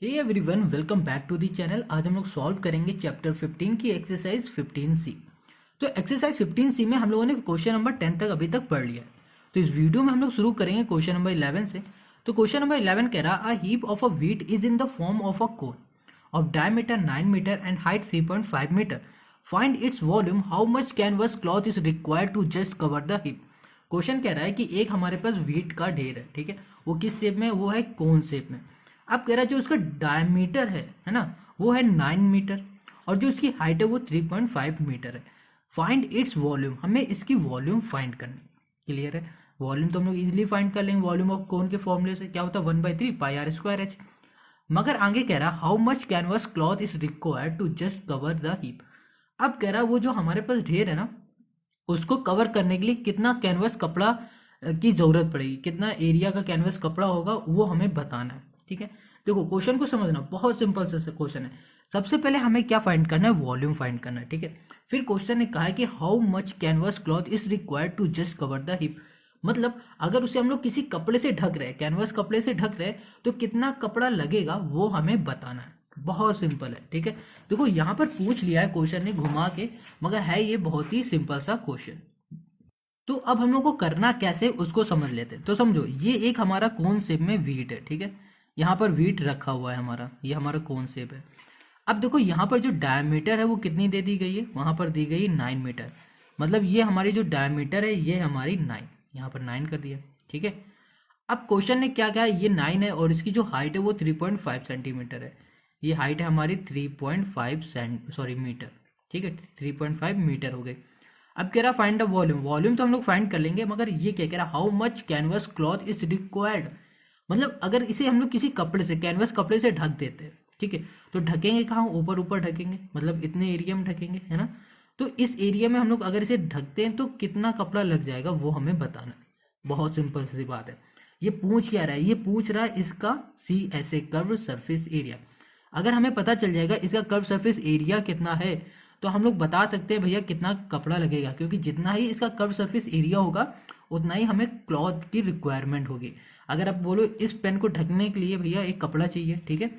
Hey everyone, welcome back to the channel. आज हम लोग सॉल्व करेंगे चैप्टर 15 की एक्सरसाइज 15C। तो एक्सरसाइज 15C में हम लोगों ने क्वेश्चन नंबर 10 तक अभी तक पढ़ लिया है। तो इस वीडियो में हम लोग शुरू करेंगे क्वेश्चन नंबर 11 से। तो क्वेश्चन नंबर 11 कह रहा, a heap of a wheat is in the form of a cone of diameter 9 metre and height 3.5 metre. Find its volume, how much canvas cloth is required to just cover the heap. Question कह रहा है कि एक हमारे पास wheat का ढेर है, ठीक है। वो किस शेप में है? वो है कोन शेप में। अब कह रहा है जो उसका डायमीटर है ना, वो है 9 मीटर और जो उसकी हाइट है वो 3.5 मीटर है। फाइंड इट्स वॉल्यूम, हमें इसकी वॉल्यूम फाइंड करनी। क्लियर है? वॉल्यूम तो हम लोग इजीली फाइंड कर लेंगे। वॉल्यूम ऑफ कोन के फॉर्मूले से क्या होता है? 1/3 πr²h। मगर आगे कह रहा how much canvas cloth is required to just cover the heap. अब कह रहा वो जो हमारे पास ढेर है ना, उसको कवर करने के लिए कितना कैनवस कपड़ा की जरूरत पड़ेगी, कितना एरिया का कैनवस कपड़ा होगा, वो हमें बताना है। ठीक है, देखो क्वेश्चन को समझना, बहुत सिंपल सा क्वेश्चन है। सबसे पहले हमें क्या फाइंड करना है? वॉल्यूम फाइंड करना है। ठीक है, फिर क्वेश्चन ने कहा है कि how much canvas cloth is required to just cover the heap. मतलब अगर उसे हम लोग किसी कपड़े से ढक रहे हैं, कैनवस कपड़े से ढक रहे हैं, तो कितना कपड़ा लगेगा वो हमें बताना है। बहुत सिंपल है। ठीक है, देखो यहाँ पर पूछ लिया है क्वेश्चन ने घुमा के, मगर है ये बहुत ही सिंपल सा क्वेश्चन। तो अब हम लोग को करना कैसे उसको समझ लेते हैं। तो समझो, ये एक हमारा कोन शेप में व्हीट है। ठीक है, यहाँ पर व्हीट रखा हुआ है हमारा, ये हमारा कोन शेप है। अब देखो यहाँ पर जो डायमीटर है वो कितनी दे दी गई है? वहाँ पर दी गई 9 मीटर। मतलब ये हमारी जो डायमीटर है ये हमारी 9, यहाँ पर 9 कर दिया। ठीक है, अब क्वेश्चन ने क्या कहा? ये 9 है और इसकी जो हाइट है वो 3.5 सेंटीमीटर है। ये हाइट है हमारी 3.5 मीटर। ठीक है, 3.5 मीटर हो गई। अब कह रहा फाइंड द वॉल्यूम। वॉल्यूम तो हम लोग फाइंड कर लेंगे, मगर ये क्या कह रहा? How much canvas cloth is required. मतलब अगर इसे हम लोग किसी कपड़े से, कैनवस कपड़े से ढक देते हैं, ठीक है, तो ढकेंगे कहाँ? ऊपर ऊपर ढकेंगे, मतलब इतने एरिया में ढकेंगे, है ना। तो इस एरिया में हम लोग अगर इसे ढकते हैं तो कितना कपड़ा लग जाएगा वो हमें बताना है। बहुत सिंपल सी बात है। ये पूछ क्या रहा है? ये पूछ रहा है इसका CSA, कर्व सरफेस एरिया। अगर हमें पता चल जाएगा इसका कर्व सरफेस एरिया कितना है, तो हम लोग बता सकते हैं भैया कितना कपड़ा लगेगा, क्योंकि जितना ही इसका कर्व सरफेस एरिया होगा उतना ही हमें क्लॉथ की रिक्वायरमेंट होगी। अगर आप बोलो इस पेन को ढकने के लिए भैया एक कपड़ा चाहिए, ठीक है,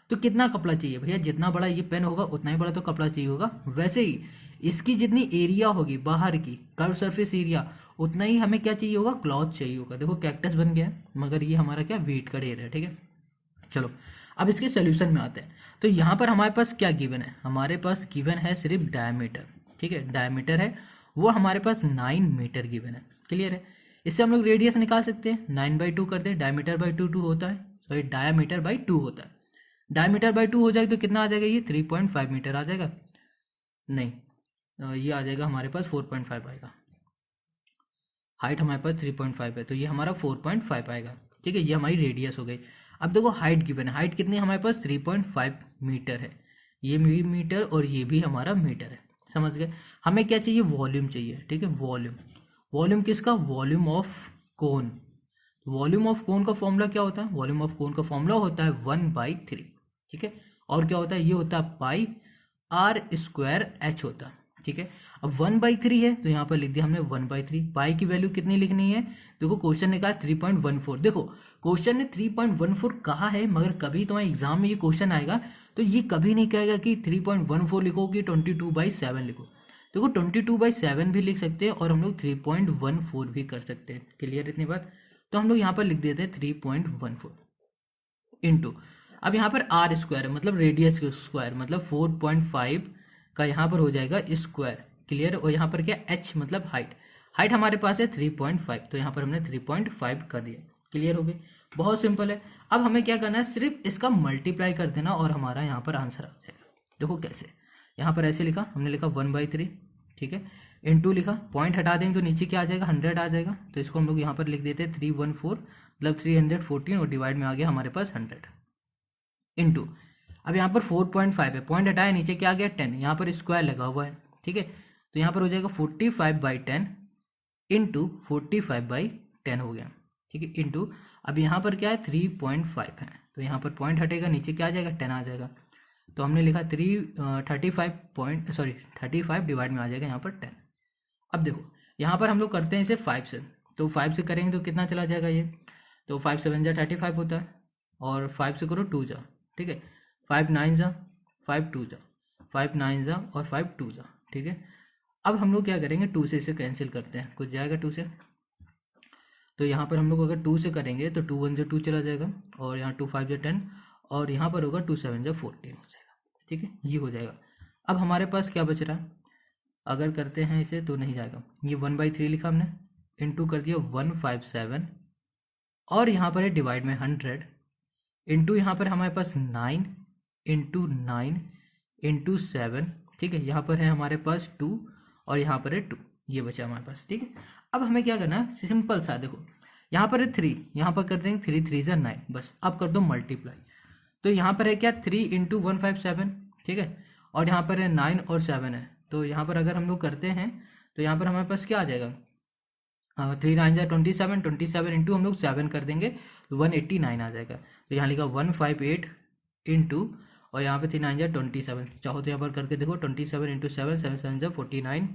तो कितना कपड़ा चाहिए भैया? जितना बड़ा ये पेन होगा उतना ही बड़ा तो कपड़ा चाहिए होगा। वैसे ही इसकी जितनी एरिया होगी बाहर की, कर्व सरफेस एरिया, उतना ही हमें क्या चाहिए होगा? क्लॉथ चाहिए होगा। देखो कैक्टस बन गया है, मगर ये हमारा क्या? वेट का ढेर है। ठीक है, चलो अब इसके सोल्यूशन में आते हैं। तो यहाँ पर हमारे पास क्या गिवन है? हमारे पास गिवन है सिर्फ डायमीटर। ठीक है, डायमीटर है वो हमारे पास 9 मीटर गिवन है। क्लियर है? इससे हम लोग रेडियस निकाल सकते हैं। 9/2 कर दे, डायमीटर बाई टू होता है, सॉरी डायमीटर बाई 2 होता है। डायमीटर बाई 2 हो जाएगा तो कितना आ जाएगा? ये 3.5 मीटर आ जाएगा। नहीं, ये आ जाएगा हमारे पास 4.5 आएगा। हाइट हमारे पास 3.5 है तो ये हमारा 4.5 आएगा। ठीक है, ये हमारी रेडियस हो गई। अब देखो हाइट गिवन है, हाइट कितनी हमारे पास? 3.5 मीटर है। ये भी मीटर और ये भी हमारा मीटर है। समझ गए? हमें क्या चाहिए? वॉल्यूम चाहिए। ठीक है, वॉल्यूम। वॉल्यूम किसका? Volume of cone. Volume of cone का फॉर्मूला क्या होता है? वॉल्यूम ऑफ कोन का फॉर्मूला होता है 1/3। ठीक है, और क्या होता है? ये होता है πr²h होता है। ठीक है, अब 1/3 है तो यहाँ पर लिख दिया हमने 1/3। पाई की वैल्यू कितनी लिखनी है? देखो क्वेश्चन ने कहा 3.14। देखो क्वेश्चन ने 3.14 कहा है, मगर कभी तुम्हारे एग्जाम में ये क्वेश्चन आएगा तो ये कभी नहीं कहेगा कि 3.14 लिखो कि 22/7 लिखो। देखो 22/7 भी लिख सकते हैं और हम लोग 3.14 भी कर सकते हैं। क्लियर इतनी बात? तो हम लोग यहाँ पर लिख देते हैं 3.14 इंटू, अब यहाँ पर r² है मतलब रेडियस स्क्वायर, मतलब 4.5 का यहाँ पर हो जाएगा स्क्वायर। क्लियर? और यहाँ पर क्या? h मतलब हाइट। हाइट हमारे पास है 3.5, तो यहाँ पर हमने 3.5 कर दिया। क्लियर हो गई? बहुत सिंपल है। अब हमें क्या करना है? सिर्फ इसका मल्टीप्लाई कर देना और हमारा यहाँ पर आंसर आ जाएगा। देखो कैसे, यहाँ पर ऐसे लिखा, हमने लिखा 1/3। ठीक है, इंटू लिखा, पॉइंट हटा देंगे तो नीचे क्या आ जाएगा? 100 आ जाएगा। तो इसको हम लोग यहाँ पर लिख देते हैं 314, मतलब 314, और डिवाइड में आ गया हमारे पास 100 इंटू। अब यहाँ पर 4.5 है, पॉइंट हटाया, नीचे क्या आ गया? 10। यहाँ पर स्क्वायर लगा हुआ है। ठीक है, तो यहाँ पर हो जाएगा 45/10 इंटू 45/10 हो गया। ठीक है, इंटू, अब यहाँ पर क्या है? 3.5 है, तो यहाँ पर पॉइंट हटेगा, नीचे क्या आ जाएगा? 10 आ जाएगा। तो हमने लिखा 35 डिवाइड में आ जाएगा यहाँ पर 10। अब देखो यहाँ पर हम लोग करते हैं इसे 5 से, तो 5 से करेंगे तो कितना चला जाएगा ये? तो 5 7 जा 35 होता है, और 5 से करो 2 जा ठीक है, 5 9 जा 5 2 जा 5 9 जा और 5 2 जा, ठीक है। अब हम लोग क्या करेंगे, 2 से इसे कैंसिल करते हैं, कुछ जाएगा 2 से, तो यहाँ पर हम लोग अगर 2 से करेंगे तो 2 1 जा 2 चला जाएगा, और यहाँ 2 5 जा 10, और यहाँ पर होगा 2 7 जा 14 हो जाएगा, ठीक है, ये हो जाएगा। अब हमारे पास क्या बच रहा है, अगर करते हैं इसे तो नहीं जाएगा, ये 1/3 लिखा हमने, इंटू कर दिया 157, और यहाँ पर है डिवाइड में 100, इंटू यहाँ पर हमारे पास 9 इंटू 9 इंटू 7, ठीक है, यहाँ पर है हमारे पास 2 और यहाँ पर है 2, ये बचा हमारे पास, ठीक है। अब हमें क्या करना है, सिंपल सा देखो, यहाँ पर है 3, यहाँ पर कर देंगे 3 3 जा 9, बस अब कर दो मल्टीप्लाई, तो यहाँ पर है क्या 3 इंटू 157, ठीक है, और यहाँ पर है 9 और 7 है, तो यहाँ पर अगर हम लोग करते हैं तो यहाँ पर हमारे पास क्या आ जाएगा, 3 9 जा 27, 27 इंटू हम लोग 7 कर देंगे तो 189 आ जाएगा, तो यहाँ लिखा 158 इंटू, और यहाँ पे 3 9 जा 27, चाहो तो यहाँ पर करके देखो 27 इंटू 7 7 7 जा 49,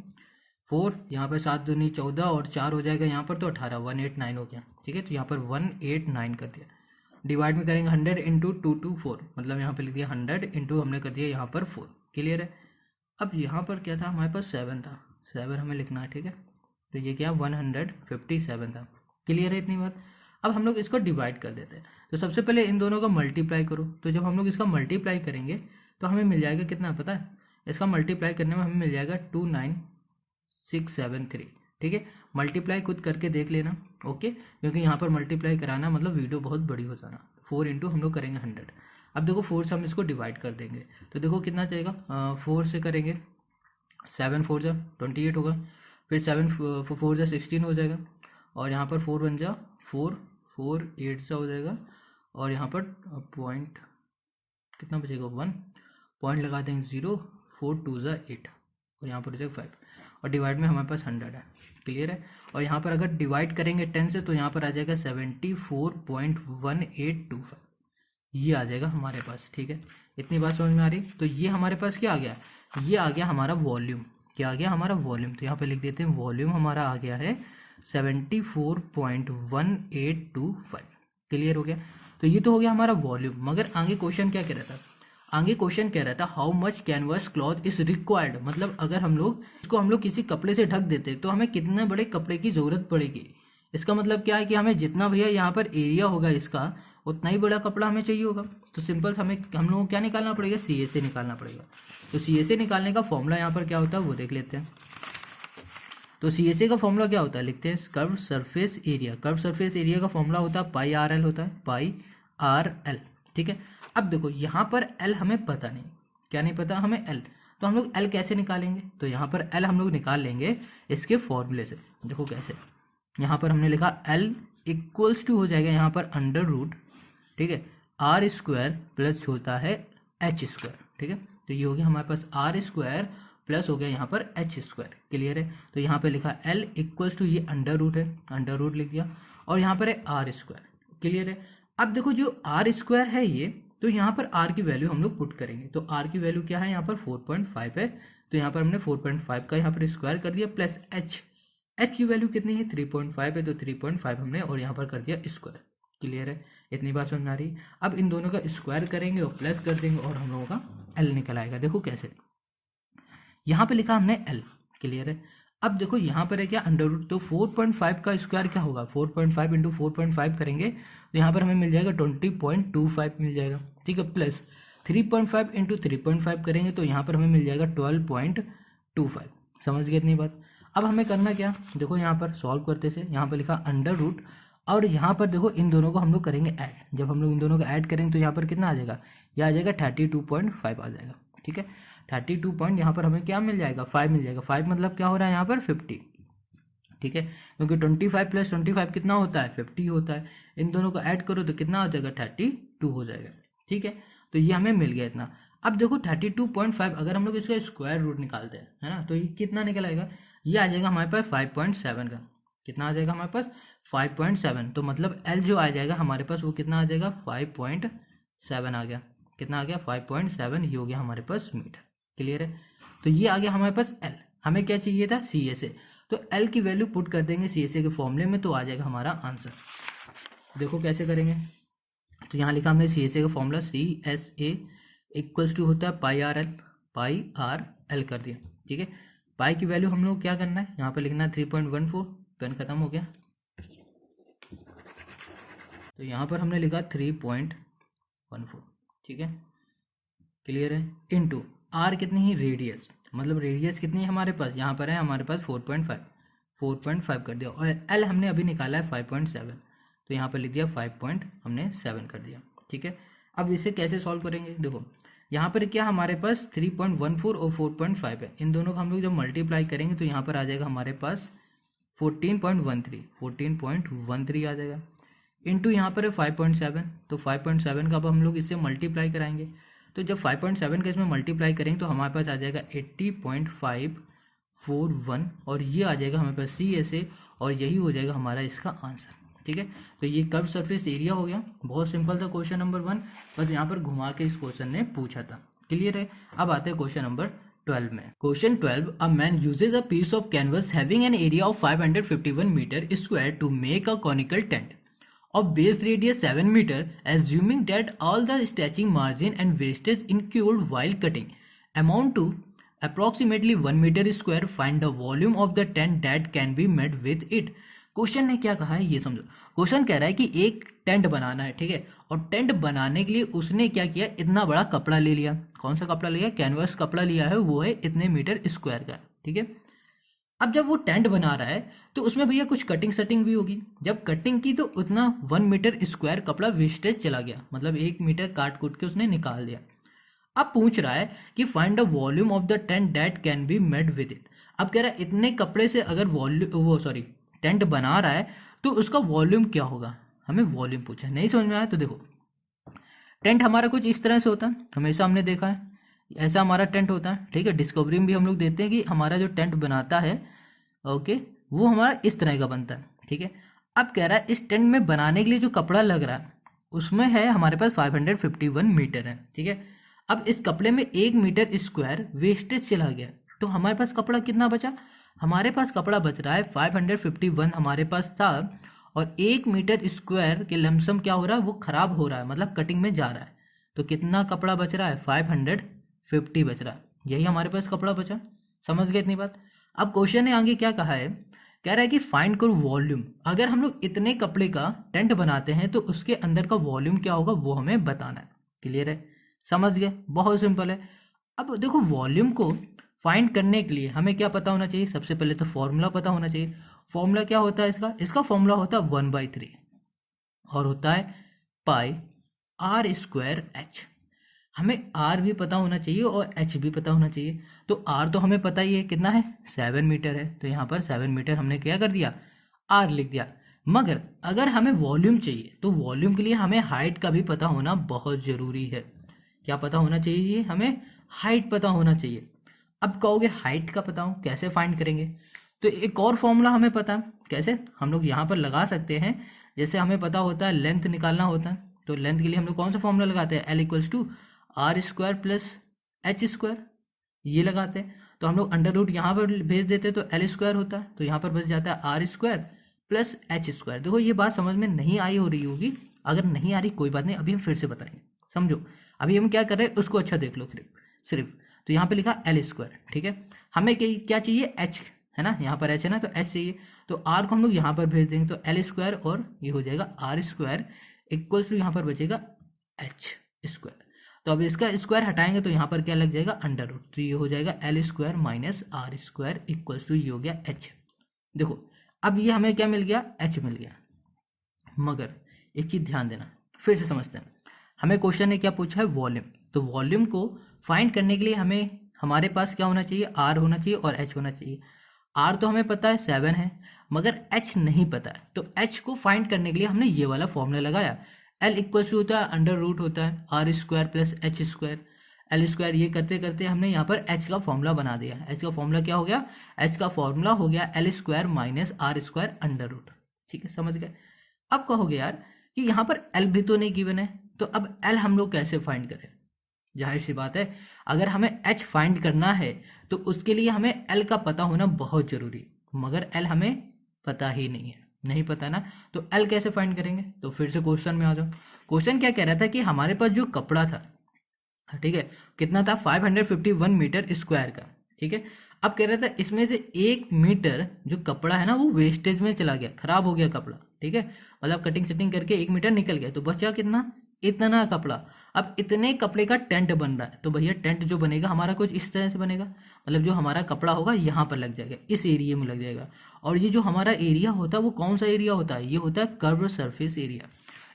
4 यहाँ पर 7 दूनी 14 और 4 हो जाएगा यहाँ पर तो 18, 189 हो गया, ठीक है, तो यहाँ पर 189 कर दिया। डिवाइड में करेंगे 100 इंटू 2 2 4, मतलब यहाँ पर लिख दिया 100 इंटू हमने कर दिया यहाँ पर 4, क्लियर है। अब यहाँ पर क्या था, हमारे पास 7 था, 7 हमें लिखना है, ठीक है, तो ये क्या 157 था, क्लियर है इतनी बात। अब हम लोग इसको डिवाइड कर देते हैं, तो सबसे पहले इन दोनों का मल्टीप्लाई करो, तो जब हम लोग इसका मल्टीप्लाई करेंगे तो हमें मिल जाएगा कितना पता है, इसका मल्टीप्लाई करने में हमें मिल जाएगा 29673, ठीक है, मल्टीप्लाई खुद करके देख लेना, ओके, क्योंकि यहाँ पर मल्टीप्लाई कराना मतलब वीडियो बहुत बड़ी हो जाना। 4 इंटू हम लोग करेंगे 100, अब देखो 4 से हम इसको डिवाइड कर देंगे, तो देखो कितना चाहिएगा, 4 से करेंगे 7 4 जा 28 होगा, फिर 7 4 जा 16 हो जाएगा, और यहाँ पर 4 1 जा 4 4 8 सा हो जाएगा, और यहाँ पर पॉइंट कितना बचेगा 1, पॉइंट लगा देंगे 0, 4 2 जा 8, और यहाँ पर हो जाएगा 5, और डिवाइड में हमारे पास 100 है, क्लियर है। और यहाँ पर अगर डिवाइड करेंगे 10 से तो यहाँ पर आ जाएगा 74.1825, ये आ जाएगा हमारे पास, ठीक है, इतनी बात समझ में आ रही। तो ये हमारे पास क्या आ गया, ये आ गया हमारा वॉल्यूम, क्या आ गया हमारा वॉल्यूम, तो यहाँ पे लिख देते हैं वॉल्यूम हमारा आ गया है 74.1825, क्लियर हो गया। तो ये तो हो गया हमारा वॉल्यूम, मगर आगे क्वेश्चन क्या कह रहा था, आगे क्वेश्चन कह रहा था how much canvas cloth is required, मतलब अगर हम लोग इसको हम लोग किसी कपड़े से ढक देते तो हमें कितने बड़े कपड़े की जरूरत पड़ेगी। इसका मतलब क्या है कि हमें जितना भैया यहाँ पर एरिया होगा इसका उतना ही बड़ा कपड़ा हमें चाहिए होगा। तो सिंपल हमें हम लोगों को क्या निकालना पड़ेगा, CSA निकालना पड़ेगा। तो CSA निकालने का फॉर्मूला यहाँ पर क्या होता है वो देख लेते हैं। तो CSA का फॉर्मूला क्या होता है, लिखते हैं curve surface area. Curve surface area का फॉर्मूला होता है पाई RL होता है, पाई RL, ठीक है। अब देखो यहाँ पर L हमें पता नहीं, क्या नहीं पता हमें L, तो हम लोग L कैसे निकालेंगे, तो यहाँ पर L हम लोग निकाल लेंगे इसके फॉर्मूले से। देखो कैसे, यहाँ पर हमने लिखा L इक्वल्स टू हो जाएगा यहाँ पर अंडर रूट, ठीक है, R स्क्वायर प्लस होता है H स्क्वायर, ठीक है। तो ये हो गया हमारे पास R स्क्वायर प्लस हो गया यहाँ पर H स्क्वायर, क्लियर है। तो यहाँ पर लिखा L इक्वल्स टू, ये अंडर रूट है, अंडर रूट लिख दिया, और यहाँ पर है R स्क्वायर, क्लियर है। अब देखो जो R स्क्वायर है ये, तो यहाँ पर R की वैल्यू हम लोग पुट करेंगे, तो R की वैल्यू क्या है यहाँ पर 4.5 है, तो यहाँ पर हमने 4.5 का यहाँ पर स्क्वायर कर दिया, प्लस H की वैल्यू कितनी है 3.5 है, तो 3.5 हमने और यहाँ पर कर दिया स्क्वायर, क्लियर है, इतनी बात समझ में आ रही। अब इन दोनों का स्क्वायर करेंगे और प्लस कर देंगे और हम लोगों का L निकल आएगा। देखो कैसे, यहाँ पे लिखा हमने L, क्लियर है। अब देखो यहाँ पर है क्या अंडर रूट, तो 4.5 का स्क्वायर क्या होगा, 4.5 इंटू 4.5 करेंगे तो यहाँ पर हमें मिल जाएगा 20.25 मिल जाएगा, ठीक है, प्लस 3.5 इंटू 3.5 करेंगे तो यहाँ पर हमें मिल जाएगा 12.25। समझ गए इतनी बात। अब हमें करना क्या, देखो यहाँ पर सॉल्व करते से यहाँ पर लिखा अंडर रूट, और यहाँ पर देखो इन दोनों को हम लोग करेंगे ऐड। जब हम लोग इन दोनों को ऐड करेंगे तो यहाँ पर कितना आ जाएगा, यह आ जाएगा 32.5 आ जाएगा, ठीक है। 32 पॉइंट यहाँ पर हमें क्या मिल जाएगा, 5 मिल जाएगा। 5 मतलब क्या हो रहा है यहाँ पर 50, ठीक है, क्योंकि 25 प्लस 25 कितना होता है 50 होता है। इन दोनों को ऐड करो तो कितना हो जाएगा 32 हो जाएगा, ठीक है। तो ये हमें मिल गया इतना। अब देखो 32.5 अगर हम लोग इसका स्क्वायर रूट निकालते हैं, है ना, तो ये कितना निकल आएगा, ये आ जाएगा हमारे पास 5.7 का, कितना आ जाएगा हमारे पास 5.7। तो मतलब L जो आ जाएगा हमारे पास वो कितना आ जाएगा 5.7 आ गया, कितना आ गया 5.7, ये हो गया हमारे पास मीटर, क्लियर है। तो ये आ गया हमारे पास L, हमें क्या चाहिए था CSA, तो L की वैल्यू पुट कर देंगे CSA के फॉर्मूले में तो आ जाएगा हमारा आंसर। देखो कैसे करेंगे, तो यहाँ लिखा हमने सी एस ए का फॉर्मूला CSA इक्वल्स टू होता है पाई आर एल कर दिया। ठीक है, पाई की वैल्यू हम लोग क्या करना है, यहाँ पर लिखना है 3.14। पेन खत्म हो गया, तो यहाँ पर हमने लिखा 3.14। ठीक है, क्लियर है। इनटू आर कितनी ही, रेडियस, मतलब रेडियस कितनी है हमारे पास, यहाँ पर है हमारे पास 4.5 कर दिया। और एल हमने अभी निकाला है 5.7, तो यहाँ पर लिख दिया 5.7 कर दिया। ठीक है, अब इसे कैसे सॉल्व करेंगे, देखो यहाँ पर क्या हमारे पास 3.14 और 4.5 है, इन दोनों को हम लोग जब मल्टीप्लाई करेंगे तो यहाँ पर आ जाएगा हमारे पास 14.13 आ जाएगा। इनटू यहाँ पर है 5.7, तो 5.7 का अब हम लोग इससे मल्टीप्लाई कराएंगे, तो जब 5.7 का इसमें मल्टीप्लाई करेंगे तो हमारे पास आ जाएगा 80.541, और ये आ जाएगा हमारे पास CSA, और यही हो जाएगा हमारा इसका आंसर। ठीक है, तो ये कर्व सरफेस एरिया हो गया। बहुत सिंपल था क्वेश्चन नंबर 1, बस यहाँ पर घुमा के इस क्वेश्चन ने पूछा था। क्लियर है। अब आते हैं क्वेश्चन नंबर 12 में। Question 12, a man uses a piece of canvas having an area of 551 metre square to make a conical tent of base radius 7 meter, assuming that all the stretching margin and wastage incurred while cutting amount to approximately 1 meter square. Find the volume of the tent that can be made with it. Question ने क्या कहा है ये समझो। Question कह रहा है कि एक टेंट बनाना है, ठीक है, और टेंट बनाने के लिए उसने क्या किया, इतना बड़ा कपड़ा ले लिया। कौन सा कपड़ा लिया, कैनवस कपड़ा लिया है, वो है इतने मीटर स्क्वायर का। ठीक है, अब जब वो टेंट बना रहा है तो उसमें भैया कुछ कटिंग सेटिंग भी होगी। जब कटिंग की तो उतना 1 मीटर स्क्वायर कपड़ा वेस्टेज चला गया, मतलब 1 मीटर काट कूट के उसने निकाल दिया। अब पूछ रहा है कि find the volume of the tent that can be made with it. अब कह रहा है इतने कपड़े से अगर टेंट बना रहा है तो उसका वॉल्यूम क्या होगा, हमें वॉल्यूम पूछा। नहीं समझ में आया तो देखो, टेंट हमारा कुछ इस तरह से होता है, हमेशा हमने देखा है ऐसा हमारा टेंट होता है। ठीक है, डिस्कवरी में भी हम लोग देखते हैं कि हमारा जो टेंट बनाता है, ओके, वो हमारा इस तरह का बनता है। ठीक है, अब कह रहा है इस टेंट में बनाने के लिए जो कपड़ा लग रहा है उसमें है हमारे पास 551 मीटर है। ठीक है, अब इस कपड़े में 1 मीटर स्क्वायर वेस्टेज चला गया, तो हमारे पास कपड़ा कितना बचा, हमारे पास कपड़ा बच रहा है 551 हमारे पास था, और 1 मीटर स्क्वायर के लमसम क्या हो रहा है, वो खराब हो रहा है, मतलब कटिंग में जा रहा है। तो कितना कपड़ा बच रहा है, 550 बच रहा है, यही हमारे पास कपड़ा बचा। समझ गए इतनी बात। अब क्वेश्चन ने आगे क्या कहा है, कह रहा है कि फाइंड करो वॉल्यूम। अगर हम लोग इतने कपड़े का टेंट बनाते हैं तो उसके अंदर का वॉल्यूम क्या होगा वो हमें बताना है। क्लियर है, समझ गए, बहुत सिंपल है। अब देखो वॉल्यूम को फाइंड करने के लिए हमें क्या पता होना चाहिए, सबसे पहले तो फॉर्मूला पता होना चाहिए। फॉर्मूला क्या होता है इसका फॉर्मूला होता है 1/3 और होता है πr²h। हमें आर भी पता होना चाहिए और एच भी पता होना चाहिए। तो आर तो हमें पता ही है कितना है, 7 मीटर है, तो यहाँ पर 7 मीटर हमने क्या कर दिया, आर लिख दिया। मगर अगर हमें वॉल्यूम चाहिए तो वॉल्यूम के लिए हमें हाइट का भी पता होना बहुत ज़रूरी है। क्या पता होना चाहिए, हमें हाइट पता होना चाहिए। अब कहोगे हाइट का पता हो कैसे फाइंड करेंगे, तो एक और फॉर्मूला हमें पता है कैसे, हम लोग यहाँ पर लगा सकते हैं। जैसे हमें पता होता है लेंथ निकालना होता है, तो लेंथ के लिए हम लोग कौन सा फॉर्मूला लगाते हैं, L=r² + h², ये लगाते हैं। तो हम लोग अंडर रूट यहाँ पर भेज देते हैं तो L² होता है, तो यहाँ पर बच जाता है r² + h²। देखो ये बात समझ में नहीं आई हो रही होगी, अगर नहीं आ रही कोई बात नहीं, अभी हम फिर से बताएंगे। समझो अभी हम क्या कर रहे हैं उसको अच्छा देख लो सिर्फ। तो यहाँ पे लिखा L², ठीक है, हमें क्या चाहिए, h है ना, यहाँ पर h है ना, तो h चाहिए, तो r को हम लोग यहाँ पर भेज देंगे तो L² और ये हो जाएगा r² इक्वल्स टू यहाँ पर बचेगा h²। तो अब इसका स्क्वायर हटाएंगे तो यहाँ पर क्या लग जाएगा, अंडर रूट, तो ये हो जाएगा L² - r² इक्वल्स टू ये हो गया h। देखो अब ये हमें क्या मिल गया, h मिल गया। मगर एक चीज ध्यान देना, फिर से समझते हैं। हमें क्वेश्चन ने क्या पूछा है, वॉल्यूम। तो वॉल्यूम को फाइंड करने के लिए हमारे पास क्या होना चाहिए, r होना चाहिए और h होना चाहिए। r तो हमें पता है 7 है, मगर h नहीं पता है, तो h को फाइंड करने के लिए हमने ये वाला फॉर्मूला लगाया। L इक्वल्स होता है अंडर रूट होता है r² + h²। L² ये करते करते हमने यहाँ पर h का फॉर्मूला बना दिया। h का फॉर्मूला क्या हो गया, h का फॉर्मूला हो गया L² - r² अंडर रूट। ठीक है, समझ गए। अब कहोगे यार कि यहाँ पर L भी तो नहीं गिवन है, तो अब L हम लोग कैसे फाइंड करें। जाहिर सी बात है, अगर हमें h फाइंड करना है तो उसके लिए हमें L का पता होना बहुत जरूरी, मगर L हमें पता ही नहीं है। नहीं पता ना, तो एल कैसे फाइंड करेंगे? तो फिर से क्वेश्चन में आ जाओ। क्वेश्चन क्या कह रहा था कि हमारे पास जो कपड़ा था, ठीक है, कितना था 551 मीटर स्क्वायर का, ठीक है। अब कह रहा था इसमें से 1 मीटर जो कपड़ा है ना वो वेस्टेज में चला गया, खराब हो गया कपड़ा, ठीक है, मतलब कटिंग सेटिंग करके 1 मीटर निकल गया, तो बचा कितना? इतना कपड़ा। अब इतने कपड़े का टेंट बन रहा है, तो भैया टेंट जो बनेगा हमारा कुछ इस तरह से बनेगा, मतलब जो हमारा कपड़ा होगा यहाँ पर लग जाएगा, इस एरिया में लग जाएगा। और ये जो हमारा एरिया होता है वो कौन सा एरिया होता है? ये होता है कर्व सरफेस एरिया।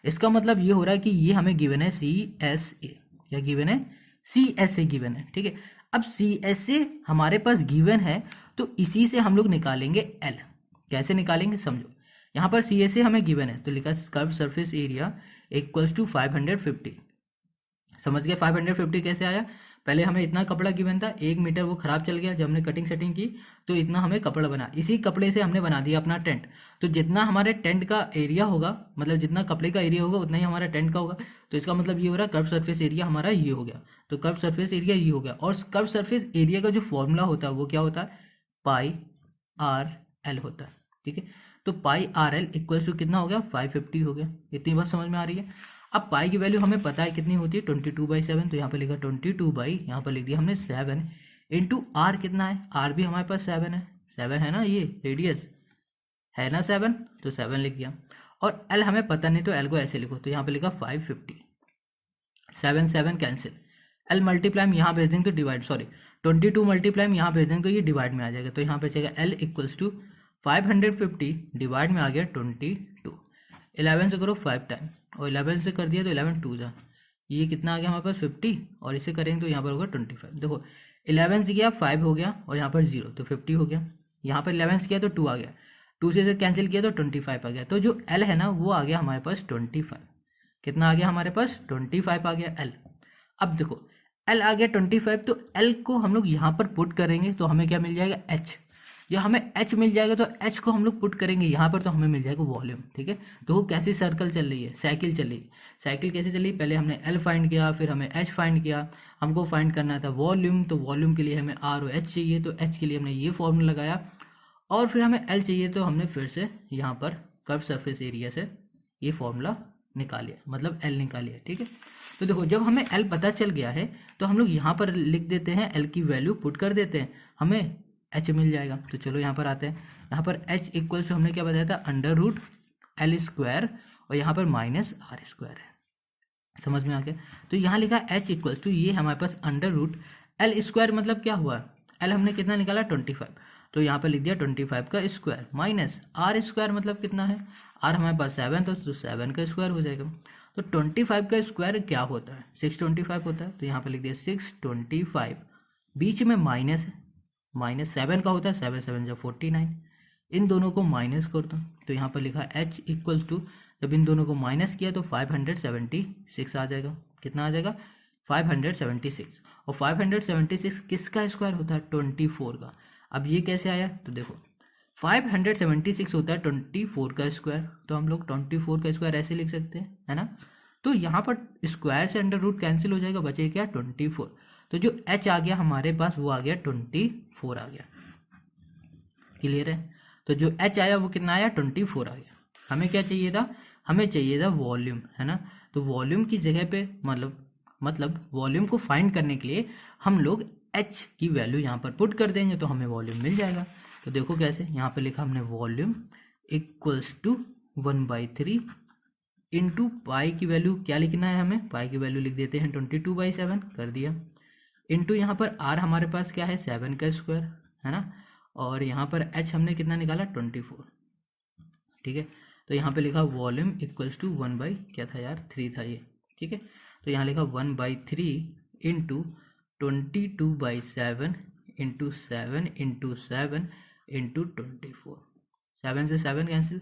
इसका मतलब ये हो रहा है कि ये हमें गिवन है CSA, क्या गिवन है? CSA गिवन है, ठीक है। अब CSA हमारे पास गिवन है, तो इसी से हम लोग निकालेंगे L। कैसे निकालेंगे समझो। यहाँ पर CSA हमें गिवन है, तो लिखा curve surface area equals to 550। समझ गए 550 कैसे आया? पहले हमें इतना कपड़ा गिवन था, 1 मीटर वो खराब चल गया, जब हमने कटिंग सेटिंग की तो इतना हमें कपड़ा बना, इसी कपड़े से हमने बना दिया अपना टेंट। तो जितना हमारे टेंट का एरिया होगा, मतलब जितना कपड़े का एरिया होगा उतना ही हमारा टेंट का होगा। तो इसका मतलब ये हो रहा है कर्व सरफेस एरिया हमारा ये हो गया, तो कर्व सरफेस एरिया ये हो गया। और कर्व सरफेस एरिया का जो फॉर्मूला होता है वो क्या होता है? πRL होता है, ठीक है। तो πRL इक्वल्स टू कितना हो गया? 550 हो गया। इतनी बात समझ में आ रही है? अब पाई की वैल्यू हमें पता है कितनी होती है, 22/7, तो यहाँ पर लिखा 22 यहाँ पर लिख दिया हमने 7 इंटू आर। कितना है? आर भी हमारे पास 7 है, 7 है ना, ये रेडियस है ना 7, तो 7 लिख दिया। और एल हमें पता नहीं, तो एल को ऐसे लिखो, तो यहाँ पे लिखा 550, 7 7 कैंसिल, एल मल्टीप्लाई यहाँ भेज देंगे तो डिवाइड, सॉरी 22 मल्टीप्लाई यहाँ भेज देंगे तो ये डिवाइड में आ जाएगा, तो यहाँ पे जाएगा एल इक्वल्स टू 550 डिवाइड में आ गया 22। 11 से करो 5 टाइम, और 11 से कर दिया तो 11 2 जा, ये कितना आ गया हमारे पास 50, और इसे करेंगे तो यहाँ पर होगा 25। देखो 11 से किया 5 हो गया, और यहाँ पर 0 तो 50 हो गया। यहाँ पर 11 से किया तो 2 आ गया, 2 से कैंसिल किया तो 25 आ गया। तो जो एल है ना वो आ गया हमारे पास 25। कितना आ गया हमारे पास? 25 आ गया एल। अब देखो एल आ गया 25, तो एल को हम लोग यहाँ पर पुट करेंगे तो हमें क्या मिल जाएगा? एच। या हमें एच मिल जाएगा, तो एच को हम लोग पुट करेंगे यहाँ पर तो हमें मिल जाएगा वॉल्यूम, ठीक है। तो वो कैसी सर्कल चल रही है? साइकिल चल रही है। साइकिल कैसे चली? पहले हमने एल फाइंड किया, फिर हमें एच फाइंड किया, हमको फाइंड करना था वॉल्यूम, तो वॉल्यूम के लिए हमें आर और एच चाहिए, तो एच के लिए हमने ये फॉर्मूला लगाया, और फिर हमें एल चाहिए तो हमने फिर से यहाँ पर कर्व सरफेस एरिया से ये फॉर्मूला निकालिए, मतलब एल निकालिए, ठीक है। तो देखो जब हमें एल पता चल गया है तो हम लोग यहाँ पर लिख देते हैं, एल की वैल्यू पुट कर देते हैं, हमें एच मिल जाएगा। तो चलो यहाँ पर आते हैं, यहाँ पर एच इक्वल्स हमने क्या बताया था? √L², और यहाँ पर -R² है। समझ में आ गया? तो यहाँ लिखा एच इक्वल्स टू, ये हमारे पास √L², मतलब क्या हुआ? एल हमने कितना निकाला? 25, तो यहाँ पर लिख दिया 25 का स्क्वायर माइनस R², मतलब कितना है? आर हमारे पास 7, तो 7 का स्क्वायर हो जाएगा। तो 25 का स्क्वायर क्या होता है? 625 होता है, तो यहाँ पर लिख दिया 625, बीच में माइनस है, -7 का होता है, 7 7 जा 49, इन दोनों को माइनस कर दो, तो यहाँ पर लिखा h इक्वल्स टू, जब इन दोनों को माइनस किया तो 576 आ जाएगा। कितना आ जाएगा? 576, और 576 किसका स्क्वायर होता है? 24 का। अब ये कैसे आया? तो देखो 576 होता है 24 का स्क्वायर, तो हम लोग 24 का स्क्वायर ऐसे लिख सकते हैं, है ना। तो यहाँ पर स्क्वायर से √, कैंसिल हो जाएगा, बचे क्या? 24। तो जो h आ गया हमारे पास वो आ गया 24 आ गया। क्लियर है? तो जो h आया वो कितना आया? 24 आ गया। हमें क्या चाहिए था? हमें चाहिए था वॉल्यूम, है ना। तो वॉल्यूम की जगह पे मतलब वॉल्यूम को फाइंड करने के लिए हम लोग h की वैल्यू यहाँ पर पुट कर देंगे तो हमें वॉल्यूम मिल जाएगा। तो देखो कैसे, यहाँ पे लिखा हमने volume equals to 1/3 into pi की वैल्यू क्या लिखना है हमें? पाई की वैल्यू लिख देते हैं 22/7, कर दिया, इंटू यहाँ पर आर हमारे पास क्या है? 7 का स्क्वायर, है ना। और यहाँ पर एच हमने कितना निकाला? 24, ठीक है। तो यहाँ पे लिखा वॉल्यूम इक्वल्स टू 1 क्या था यार? 3 था ये, ठीक है। तो यहाँ लिखा 1/3 इंटू 22/7 इंटू 7 इंटू 7 इंटू 24, 7 से 7 कैंसिल,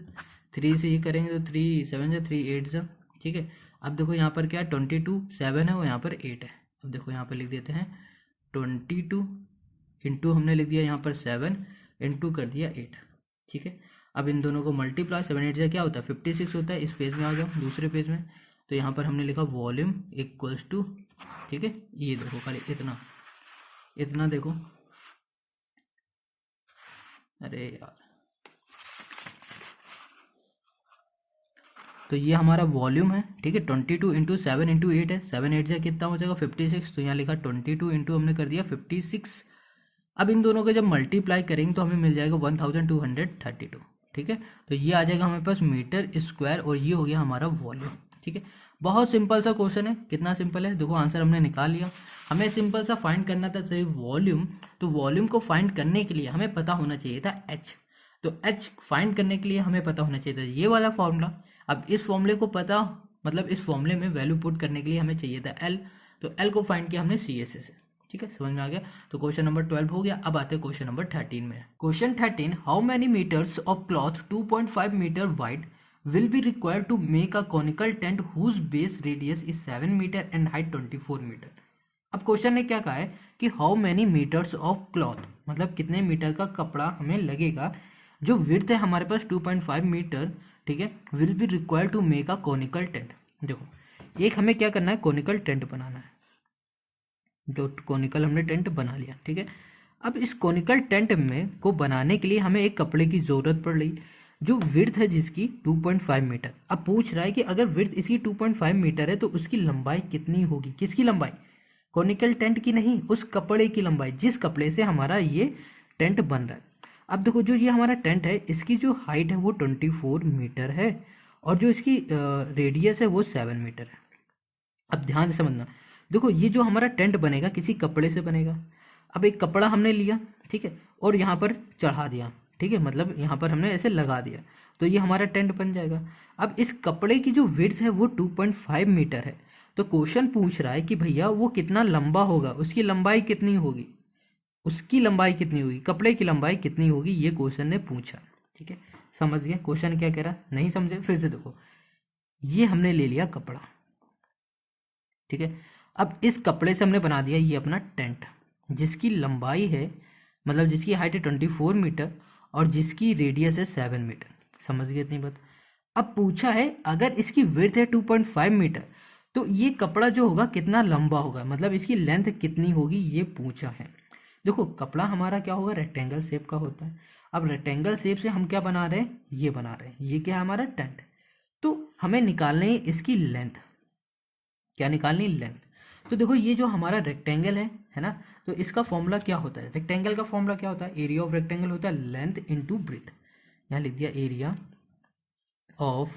3 से ये करेंगे तो 3 7 से 3 8 से, ठीक है। अब देखो यहाँ पर क्या? 22 7 है, वो यहाँ पर 8 है। अब देखो यहाँ पर लिख देते हैं 22 इंटू हमने लिख दिया यहाँ पर 7 इंटू कर दिया 8, ठीक है। अब इन दोनों को मल्टीप्लाई, 7 8 से क्या होता है? 56 होता है। इस पेज में आ जाओ, दूसरे पेज में, तो यहाँ पर हमने लिखा वॉल्यूम इक्वल्स टू, ठीक है, ये देखो खाली इतना देखो, अरे यार तो ये हमारा वॉल्यूम है, ठीक है। 22 इंटू 7 इंटू 8 है, 7 8 से कितना हो जाएगा 56, तो यहाँ लिखा 22 इंटू हमने कर दिया 56। अब इन दोनों को जब मल्टीप्लाई करेंगे तो हमें मिल जाएगा 1232, ठीक है। तो ये आ जाएगा हमारे पास मीटर स्क्वायर और ये हो गया हमारा वॉल्यूम, ठीक है। बहुत सिंपल सा क्वेश्चन है, कितना सिंपल है, देखो आंसर हमने निकाल लिया। हमें सिंपल सा फाइंड करना था सिर्फ वॉल्यूम, तो वॉल्यूम को फाइंड करने के लिए हमें पता होना चाहिए था एच। तो एच फाइंड करने के लिए हमें पता होना चाहिए था ये वाला फॉर्मूला। अब इस फॉर्मूले को पता, मतलब इस फॉर्मूले में वैल्यू पुट करने के लिए हमें चाहिए था एल, तो एल को फाइंड किया हमने सी एस से, ठीक है, समझ में आ गया। तो क्वेश्चन नंबर 12 हो गया। अब आते हैं क्वेश्चन नंबर 13 में। Question 13, how many metres of cloth 2.5 metre wide will be required to make a conical tent whose base radius is 7 metre and height 24 metre. अब क्वेश्चन ने क्या कहा है कि how many metres of cloth, मतलब कितने metre का कपड़ा हमें लगेगा, जो विड्थ है हमारे पास 2.5 मीटर, ठीक है, will be required to make a conical tent. देखो एक हमें क्या करना है, कॉनिकल टेंट बनाना है, जो कॉनिकल हमने टेंट बना लिया, ठीक है। अब इस कॉनिकल टेंट में को बनाने के लिए हमें एक कपड़े की ज़रूरत पड़ रही, जो विड्थ है जिसकी 2.5 मीटर। अब पूछ रहा है कि अगर विड्थ इसकी 2.5 मीटर है तो उसकी लंबाई कितनी होगी, किसकी लंबाई, कॉनिकल टेंट की नहीं, उस कपड़े की लंबाई जिस कपड़े से हमारा ये टेंट बन रहा है। अब देखो जो ये हमारा टेंट है इसकी जो हाइट है वो 24 मीटर है और जो इसकी रेडियस है वो 7 मीटर है। अब ध्यान से समझना, देखो ये जो हमारा टेंट बनेगा किसी कपड़े से बनेगा। अब एक कपड़ा हमने लिया, ठीक है, और यहाँ पर चढ़ा दिया, ठीक है, मतलब यहाँ पर हमने ऐसे लगा दिया, तो ये हमारा टेंट बन जाएगा। अब इस कपड़े की जो विड्थ है वो 2.5 मीटर है, तो क्वेश्चन पूछ रहा है कि भैया वो कितना लंबा होगा, उसकी लंबाई कितनी होगी, उसकी लंबाई कितनी होगी, कपड़े की लंबाई कितनी होगी, ये क्वेश्चन ने पूछा, ठीक है। समझ गए क्वेश्चन क्या कह रहा, नहीं समझे फिर से देखो, ये हमने ले लिया कपड़ा, ठीक है। अब इस कपड़े से हमने बना दिया ये अपना टेंट, जिसकी लंबाई है, मतलब जिसकी हाइट है 24 मीटर और जिसकी रेडियस है 7 मीटर। समझ गए इतनी बात। अब पूछा है अगर इसकी विड्थ है 2.5 मीटर तो ये कपड़ा जो होगा कितना लंबा होगा, मतलब इसकी लेंथ कितनी होगी, ये पूछा है। देखो कपड़ा हमारा क्या होगा, रेक्टेंगल शेप का होता है। अब रेक्टेंगल शेप से हम क्या बना रहे हैं, ये बना रहे हैं, ये क्या है हमारा टेंट। तो हमें निकालनी है इसकी लेंथ, क्या निकालनी, लेंथ। तो देखो ये जो हमारा रेक्टेंगल है ना, तो इसका फॉर्मूला क्या होता है, रेक्टेंगल का फॉर्मूला क्या होता है, एरिया ऑफ रेक्टेंगल होता है लेंथ इनटू ब्रेथ। यहाँ लिख दिया एरिया ऑफ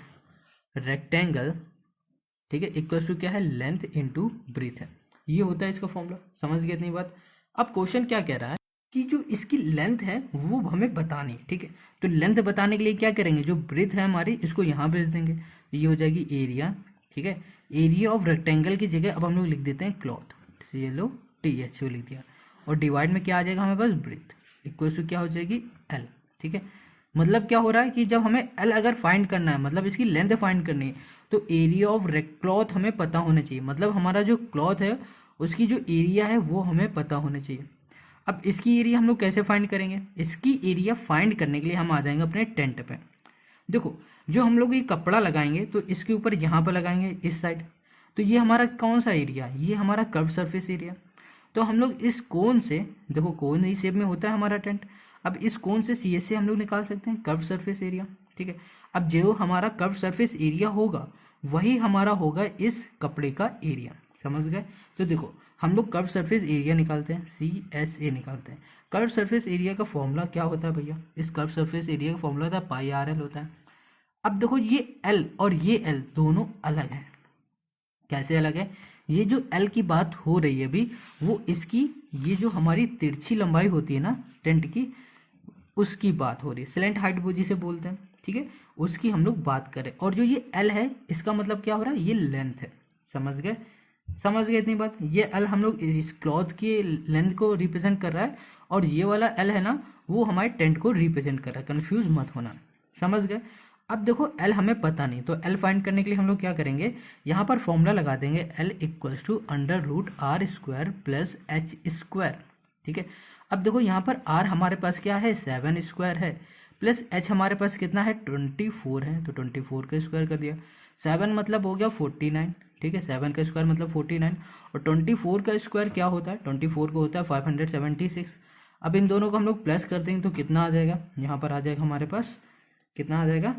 रेक्टेंगल, ठीक है, इक्वल टू क्या है, लेंथ इनटू ब्रेथ है, ये होता है इसका फॉर्मूला। समझ गए इतनी बात। अब क्वेश्चन क्या कह रहा है कि जो इसकी लेंथ है वो हमें बतानी है, ठीक है। तो लेंथ बताने के लिए क्या करेंगे, जो ब्रेथ है हमारी इसको यहाँ भेज देंगे, ये हो जाएगी एरिया, ठीक है। एरिया ऑफ रेक्टेंगल की जगह अब हम लोग लिख देते हैं क्लॉथ, ये लो TH लिख दिया, और डिवाइड में क्या आ जाएगा हमारे पास, ब्रेथ, इक्वल टू क्या हो जाएगी L, ठीक है। मतलब क्या हो रहा है कि जब हमें L अगर फाइंड करना है, मतलब इसकी लेंथ फाइंड करनी है, तो एरिया ऑफ क्लॉथ हमें पता होना चाहिए, मतलब हमारा जो क्लॉथ है उसकी जो एरिया है वो हमें पता होना चाहिए। अब इसकी एरिया हम लोग कैसे फाइंड करेंगे, इसकी एरिया फाइंड करने के लिए हम आ जाएंगे अपने टेंट पे। देखो जो हम लोग ये कपड़ा लगाएंगे तो इसके ऊपर यहाँ पर लगाएंगे इस साइड, तो ये हमारा कौन सा एरिया, ये हमारा कर्व सरफेस एरिया। तो हम लोग इस कोन से, देखो कोन ही शेप में होता है हमारा टेंट, अब इस कोन से CS से हम लोग निकाल सकते हैं कर्व सरफेस एरिया, ठीक है। अब जो हमारा कर्व सरफेस एरिया होगा वही हमारा होगा इस कपड़े का एरिया, समझ गए। तो देखो हम लोग कर्व सरफेस एरिया निकालते हैं, CSA निकालते हैं। कर्व सरफेस एरिया का फॉर्मूला क्या होता है भैया, इस कर्व सरफेस एरिया का फॉर्मूला होता है πRL होता है। अब देखो ये L और ये L दोनों अलग हैं, कैसे अलग है, ये जो L की बात हो रही है अभी वो इसकी, ये जो हमारी तिरछी लंबाई होती है ना टेंट की, उसकी बात हो रही है, स्लैंट हाइट वो जिसे बोलते हैं, ठीक है, उसकी हम लोग बात करें। और जो ये L है इसका मतलब क्या हो रहा है, ये लेंथ है, समझ गए, समझ गए इतनी बात। ये L हम लोग इस क्लॉथ की लेंथ को रिप्रेजेंट कर रहा है और ये वाला L है ना वो हमारे टेंट को रिप्रेजेंट कर रहा है, कंफ्यूज मत होना, समझ गए। अब देखो L हमें पता नहीं, तो L फाइंड करने के लिए हम लोग क्या करेंगे, यहाँ पर फॉर्मूला लगा देंगे L equals to √R² plus H², ठीक है। अब देखो यहाँ पर R हमारे पास क्या है, 7 स्क्वायर है, प्लस H हमारे पास कितना है, 24 है, तो 24 का स्क्वायर कर दिया, 7 मतलब हो गया 49, ठीक है, 7 का स्क्वायर मतलब 49, और 24 का स्क्वायर क्या होता है, 24 को होता है 576। अब इन दोनों को हम लोग प्लस कर देंगे तो कितना आ जाएगा, यहाँ पर आ जाएगा हमारे पास, कितना आ जाएगा,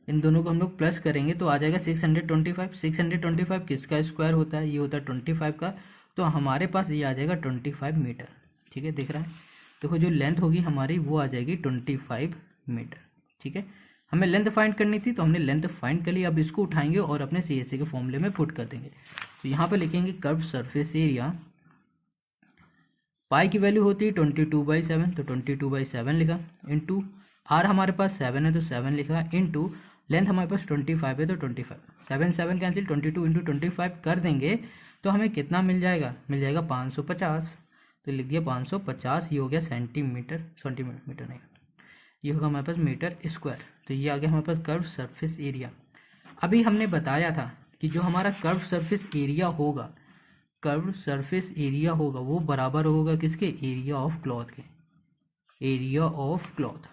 इन दोनों को हम लोग प्लस करेंगे तो आ जाएगा 625। 625 किसका स्क्वायर होता है? ये होता है 25 का। तो हमारे पास ये आ जाएगा 25 मीटर। ठीक है, दिख रहा है? देखो जो लेंथ होगी हमारी वो आ जाएगी 25 मीटर। ठीक है, हमें लेंथ फाइंड करनी थी तो हमने लेंथ फाइंड कर ली। अब इसको उठाएंगे और अपने CSA के फॉर्मूले में पुट कर देंगे। तो यहाँ पर लिखेंगे कर्व सरफेस एरिया, पाई की वैल्यू होती है 22/7, तो 22/7 लिखा, इंटू आर हमारे पास 7 है तो 7 लिखा, इंटू लेंथ हमारे पास 25 है तो 25, 7 7 कैंसिल, 22 इंटू 25 कर देंगे तो हमें कितना मिल जाएगा? मिल जाएगा 550। तो लिख दिया 550। ये हो गया सेंटीमीटर, सेंटीमीटर नहीं, ये होगा हमारे पास मीटर स्क्वायर। तो ये आ गया हमारे पास कर्व सरफेस एरिया। अभी हमने बताया था कि जो हमारा कर्व सरफेस एरिया होगा, कर्व सरफेस एरिया होगा वो बराबर होगा किसके? एरिया ऑफ क्लॉथ के। एरिया ऑफ क्लॉथ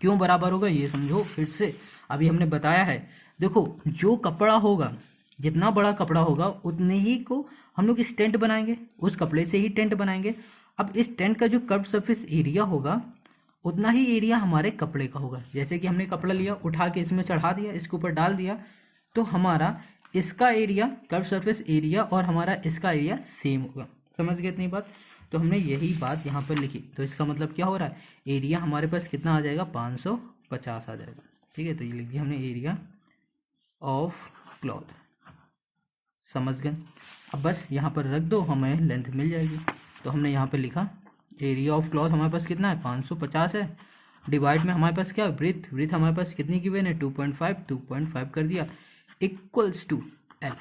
क्यों बराबर होगा ये समझो फिर से। अभी हमने बताया है, देखो जो कपड़ा होगा, जितना बड़ा कपड़ा होगा उतने ही को हम लोग इस टेंट बनाएंगे, उस कपड़े से ही टेंट बनाएंगे। अब इस टेंट का जो कर्व सरफेस एरिया होगा उतना ही एरिया हमारे कपड़े का होगा। जैसे कि हमने कपड़ा लिया, उठा के इसमें चढ़ा दिया, इसके ऊपर डाल दिया, तो हमारा इसका एरिया, कर्व सरफेस एरिया और हमारा इसका एरिया सेम होगा। समझ गए इतनी बात? तो हमने यही बात यहाँ पर लिखी। तो इसका मतलब क्या हो रहा है? एरिया हमारे पास कितना आ जाएगा? 550 आ जाएगा। ठीक है, तो ये लिख दिया हमने एरिया ऑफ क्लॉथ। समझ गए? अब बस यहाँ पर रख दो, हमें लेंथ मिल जाएगी। तो हमने यहाँ पर लिखा एरिया ऑफ क्लॉथ हमारे पास कितना है? 550 है। डिवाइड में हमारे पास क्या है? ब्रीथ। ब्रीथ हमारे पास कितनी गिवन है? 2.5। 2.5 कर दिया इक्वल्स टू L।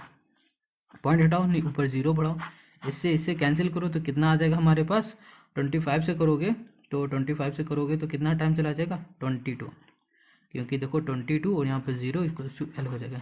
पॉइंट हटाओ, नहीं ऊपर 0 बढ़ाओ, इससे कैंसिल करो तो कितना आ जाएगा हमारे पास? 25 से करोगे तो 25 से करोगे तो कितना टाइम चला जाएगा? 22, क्योंकि देखो 22 और यहाँ पर 0 इक्वल्स टू L हो जाएगा।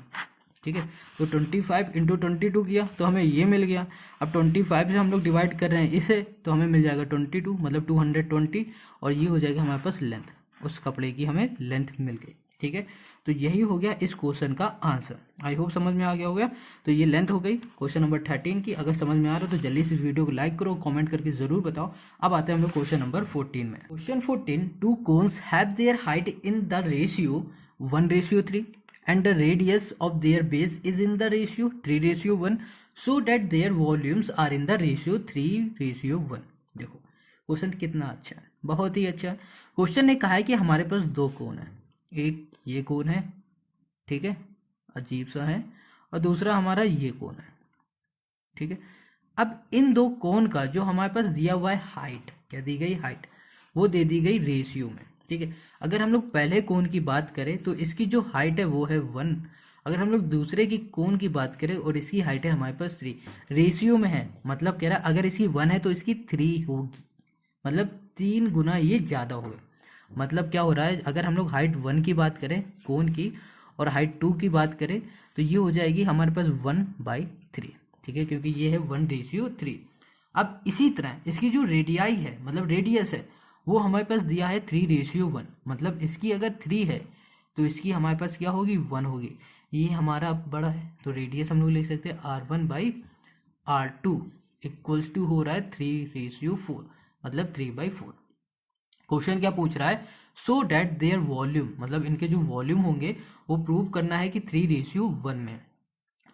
ठीक है, तो 25 इंटू 22 किया तो हमें ये मिल गया। अब 25 से हम लोग डिवाइड कर रहे हैं इसे, तो हमें मिल जाएगा 22, मतलब 220, और ये हो जाएगा हमारे पास लेंथ। उस कपड़े की हमें लेंथ मिल गई। ठीक है, तो यही हो गया इस क्वेश्चन का आंसर। आई होप समझ में आ गया होगा। तो ये लेंथ हो गई क्वेश्चन नंबर 13 की। अगर समझ में आ रहा हो तो जल्दी से इस वीडियो को लाइक करो, कमेंट करके जरूर बताओ। अब आते हैं हम लोग क्वेश्चन नंबर 14 में। Question 14, to cons have their height in the ratio 1:3 and the radius of their base is in the ratio 3:1 so that their volumes are in the ratio 3:1। देखो क्वेश्चन कितना अच्छा है, बहुत ही अच्छा है। क्वेश्चन ने कहा है कि हमारे पास दो कोण है, एक ये कोण है, ठीक है, अजीब सा है, और दूसरा हमारा ये कोण है। ठीक है, अब इन दो कोण का जो हमारे पास दिया हुआ है हाइट, क्या दी गई? हाइट, वो दे दी गई रेशियो में। ठीक है, अगर हम लोग पहले कोण की बात करें तो इसकी जो हाइट है वो है 1। अगर हम लोग दूसरे की कोण की बात करें और इसकी हाइट है हमारे पास 3, रेशियो में है, मतलब कह रहा है अगर इसकी 1 है तो इसकी 3 होगी, मतलब 3 गुना ये ज़्यादा होगा। मतलब क्या हो रहा है, अगर हम लोग हाइट 1 की बात करें कोण की और हाइट 2 की बात करें तो ये हो जाएगी हमारे पास 1/3। ठीक है, क्योंकि ये है 1:3। अब इसी तरह इसकी जो रेडियाई है, मतलब रेडियस है, वो हमारे पास दिया है 3:1। मतलब इसकी अगर 3 है तो इसकी हमारे पास क्या होगी? 1 होगी। ये हमारा बड़ा है तो रेडियस हम लोग लिख सकते हैं R1/R2 इक्वल्स टू हो रहा है 3:4, मतलब 3/4। क्वेश्चन क्या पूछ रहा है? सो डैट देयर वॉल्यूम, मतलब इनके जो वॉल्यूम होंगे वो प्रूव करना है कि 3:1 में।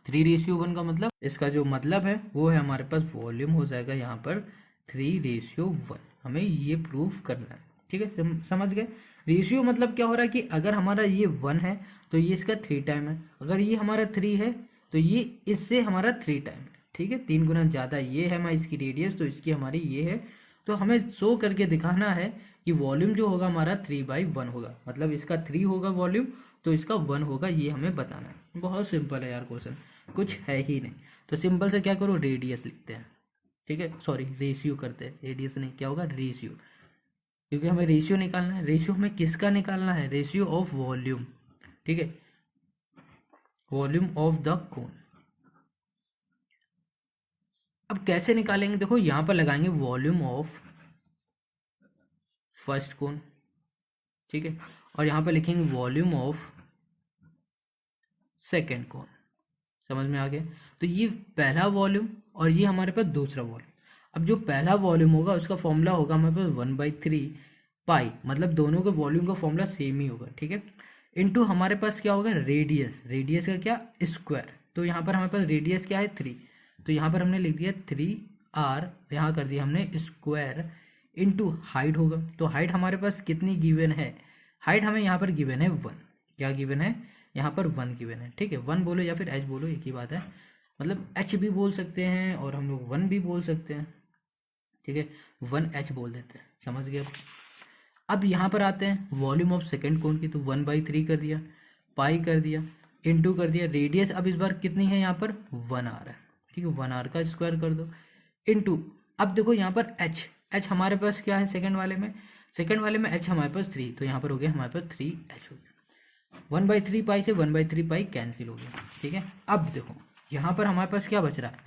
3:1 का मतलब, इसका जो मतलब है वो है हमारे पास वॉल्यूम हो जाएगा यहाँ पर 3:1। हमें ये प्रूफ करना है। ठीक है, समझ गए? रेशियो मतलब क्या हो रहा है कि अगर हमारा ये 1 है तो ये इसका 3 टाइम है, अगर ये हमारा 3 है तो ये इससे हमारा 3 टाइम है। ठीक है, 3 गुना ज़्यादा ये है हमारी इसकी रेडियस, तो इसकी हमारी ये है। तो हमें शो करके दिखाना है कि वॉल्यूम जो होगा हमारा 3/1 होगा, मतलब इसका 3 होगा वॉल्यूम तो इसका 1 होगा, ये हमें बताना है। बहुत सिंपल है यार क्वेश्चन, कुछ है ही नहीं। तो सिंपल से क्या करो, रेडियस लिखते हैं। ठीक है, सॉरी रेशियो करते हैं, रेडियस नहीं, क्या होगा? रेशियो, क्योंकि हमें रेशियो निकालना है। रेशियो हमें किसका निकालना है? Ratio of volume. ठीक है, वॉल्यूम ऑफ द कोन। अब कैसे निकालेंगे? देखो यहां पर लगाएंगे वॉल्यूम ऑफ फर्स्ट कोन, ठीक है, और यहां पर लिखेंगे वॉल्यूम ऑफ सेकेंड कोन। समझ में आ गया? तो ये पहला वॉल्यूम और ये हमारे पास दूसरा वॉल्यूम। अब जो पहला वॉल्यूम होगा उसका फॉर्मूला होगा हमारे पास 1/3 पाई, मतलब दोनों के वॉल्यूम का फॉर्मूला सेम ही होगा। ठीक है, इनटू हमारे पास क्या होगा रेडियस, रेडियस का क्या स्क्वायर, तो यहाँ पर हमारे पास रेडियस क्या है 3, तो यहाँ पर हमने लिख दिया 3r, यहाँ कर दिया हमने स्क्वायर इनटू हाइट होगा, तो हाइट हमारे पास कितनी गिवन है, हाइट हमें यहाँ पर गिवन है 1, क्या गिवन है यहाँ पर 1 गिवन है, ठीक है 1 बोलो या फिर h बोलो एक ही बात है, मतलब h भी बोल सकते हैं और हम लोग 1 भी बोल सकते हैं, ठीक है 1h बोल देते हैं, समझ गए। अब यहाँ पर आते हैं वॉल्यूम ऑफ सेकेंड कोन की, तो 1/3 कर दिया, पाई कर दिया, इनटू कर दिया रेडियस, अब इस बार कितनी है यहाँ पर 1 आर है, ठीक है 1 आर का स्क्वायर कर दो, इनटू अब देखो यहाँ पर h हमारे पास क्या है सेकंड वाले में, सेकंड वाले में h हमारे पास 3, तो यहाँ पर हो गया हमारे पास 3h हो गया, 1/3 पाई से 1/3 पाई कैंसिल हो गया, ठीक है। अब देखो यहाँ पर हमारे पास क्या बच रहा है,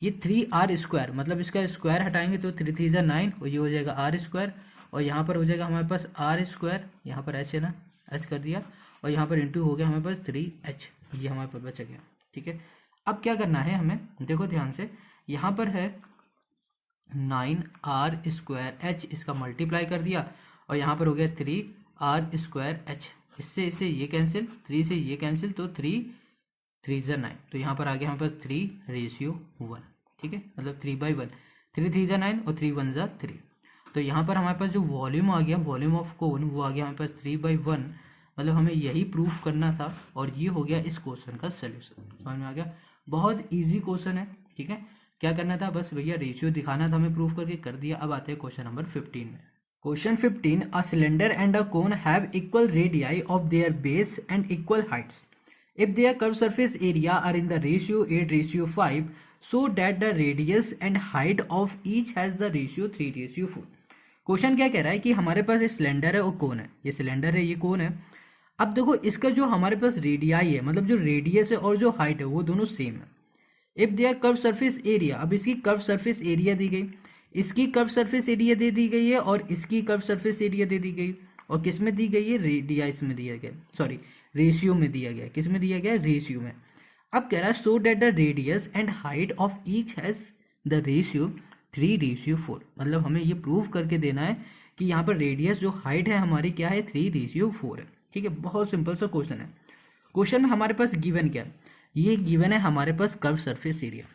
ये 3r स्क्वायर, मतलब इसका स्क्वायर हटाएंगे तो 3 3 9 और ये हो जाएगा r स्क्वायर, और यहाँ पर हो जाएगा हमारे पास r स्क्वायर, यहाँ पर h है ना, h कर दिया, और यहाँ पर इंटू हो गया हमारे पास 3h, ये हमारे पास बच गया, ठीक है। अब क्या करना है हमें, देखो ध्यान से, यहाँ पर है 9r स्क्वायर h, इसका मल्टीप्लाई कर दिया, और यहाँ पर हो गया 3r स्क्वायर h, इससे ये कैंसिल, 3 से ये कैंसिल, तो 3 3 ज़ा 9, तो यहाँ पर आ गया हमारे पास 3:1, ठीक है, मतलब 3/1, 3 3 ज़ा 9 और 3 1 ज़ा 3, तो यहाँ पर हमारे पास जो वॉल्यूम आ गया, वॉल्यूम ऑफ कोन, वो आ गया हमारे पास 3/1, मतलब हमें यही प्रूफ करना था, और ये हो गया इस क्वेश्चन का सोल्यूशन, समझ में आ गया, बहुत इजी क्वेश्चन है, ठीक है। क्या करना था, बस भैया रेशियो दिखाना था हमें, प्रूफ करके कर दिया। अब आते हैं क्वेश्चन नंबर 15 में। Question 15, a cylinder and a cone have equal radii of their base and equal Heights if their curved surface area are in the ratio 8:5, so that the radius and height of each has the ratio 3:4। Question क्या कह रहा है कि हमारे पास ये cylinder है और कोन है, ये सिलेंडर है ये कोन है। अब देखो इसका जो हमारे पास रेडियाई है, मतलब जो रेडियस है और जो हाइट है वो दोनों सेम है। If their curve surface area, अब इसकी कर्व सरफेस एरिया दी गई, इसकी कर्व सरफेस एरिया दे दी गई है, और इसकी कर्व सरफेस एरिया दे दी गई, और किस में दी गई है, रेडियस में दिया गया, सॉरी रेशियो में दिया गया, किस में दिया गया, रेशियो में। अब कह रहा है so that the radius and height of each has the ratio 3:4, मतलब हमें ये प्रूव करके देना है कि यहाँ पर रेडियस जो हाइट है हमारी क्या है 3:4 है, ठीक है। बहुत सिंपल सा क्वेश्चन है। क्वेश्चन में हमारे पास गिवन क्या है, ये गिवन है हमारे पास कर्व सरफेस एरिया,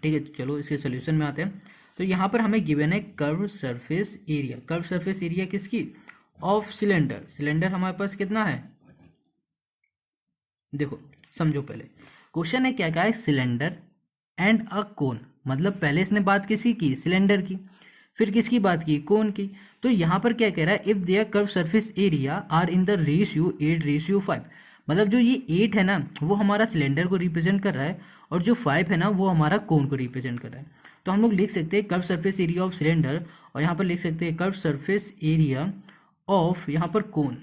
ठीक है। तो चलो इसके सोल्यूशन में आते हैं। तो यहाँ पर हमें गिवन है curve surface area, curve surface area किसकी, ऑफ सिलेंडर, सिलेंडर हमारे पास कितना है, देखो समझो पहले क्वेश्चन है क्या है, सिलेंडर एंड अ कोन, मतलब पहले इसने बात किसी की, सिलेंडर की, फिर किसकी बात की, कोन की। तो यहाँ पर क्या कह रहा है, if their curve surface area are in the ratio 8:5, मतलब जो ये 8 है ना वो हमारा सिलेंडर को रिप्रेजेंट कर रहा है, और जो 5 है ना वो हमारा कोन को रिप्रेजेंट कर रहा है। तो हम लोग लिख सकते हैं curve surface area of cylinder, और यहाँ पर लिख सकते हैं कर्व सरफेस एरिया ऑफ यहाँ पर कोन,